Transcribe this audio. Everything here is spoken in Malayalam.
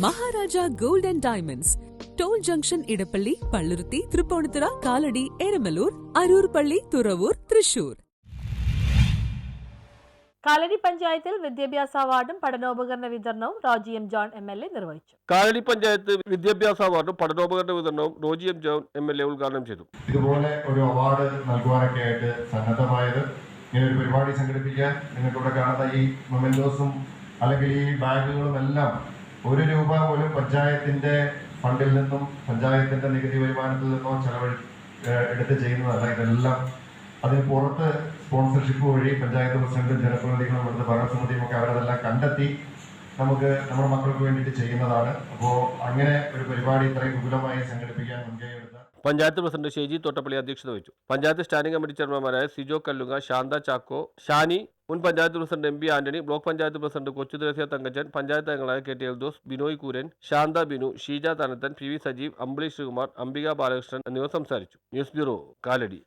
Maharaja gold and diamonds, toll junction Edappally, Palluruthy, Tripunithura, Kalady, Eramalloor, Aroor പള്ളി, തുറവൂർ, തൃശൂർ. കാലടി പഞ്ചായത്തിൽ വിദ്യാഭ്യാസ അവാർഡും പഠനോപകരണ വിതരണവും റോജി എം ജോൺ MLA നിർവഹിച്ചു. കാലടി പഞ്ചായത്ത് വിദ്യാഭ്യാസ അവാർഡും പഠനോപകരണ വിതരണവും റോജി എം ജോൺ MLA ഉദ്ഘാടനം ചെയ്തു. ഇതുപോലെ ഒരു അവാർഡ് നൽകുവാനൊക്കെ ആയിട്ട് സന്നദ്ധമായത്, ഇങ്ങനെ ഒരു പരിപാടി സംഘടിപ്പിക്കാൻ നിങ്ങൾക്കിവിടെ കാണുന്ന ഈ മൊമെന്റോസും അല്ലെങ്കിൽ ഈ ബാഗുകളും എല്ലാം ₹1 പോലും പഞ്ചായത്തിന്റെ ഫണ്ടിൽ നിന്നും പഞ്ചായത്തിന്റെ നികുതി വരുമാനത്തിൽ നിന്നോ എടുത്ത് ചെയ്യുന്നതല്ല. ഇതെല്ലാം അതിന് പുറത്ത് സ്പോൺസർഷിപ്പ് വഴി പഞ്ചായത്ത് പ്രസിഡന്റും ജനപ്രതിനിധികളും ഇവിടുത്തെ ഭരണസമിതിയും ഒക്കെ അവരതെല്ലാം കണ്ടെത്തി നമുക്ക് നമ്മുടെ മക്കൾക്ക് വേണ്ടിയിട്ട് ചെയ്യുന്നതാണ്. അപ്പോൾ അങ്ങനെ ഒരു പരിപാടി ഇത്രയും വിപുലമായി സംഘടിപ്പിക്കാൻ മുൻകൈയെടുത്ത പഞ്ചായത്ത് പ്രസിഡന്റ് ഷെജി തോട്ടപ്പള്ളി അധ്യക്ഷത വഹിച്ചു. പഞ്ചായത്ത് സ്റ്റാൻഡിംഗ് കമ്മിറ്റി ചെയർമാൻമാരായ സിജോ കല്ലുങ്ങ, ശാന്ത ചാക്കോ, ഷാനി, മുൻ panchayat president MB Antony, block panchayat president Kochuthresia Thankachan, panchayat അംഗങ്ങളായ KT എൽദോസ്, ബിനോയ് കൂരൻ, ശാന്ത ബിനു, ഷീജ തനത്തൻ, PV സജീവ്, അമ്പിളി ശ്രീകുമാർ, അംബിക ബാലകൃഷ്ണൻ എന്നിവർ സംസാരിച്ചു. News bureau, Kalady.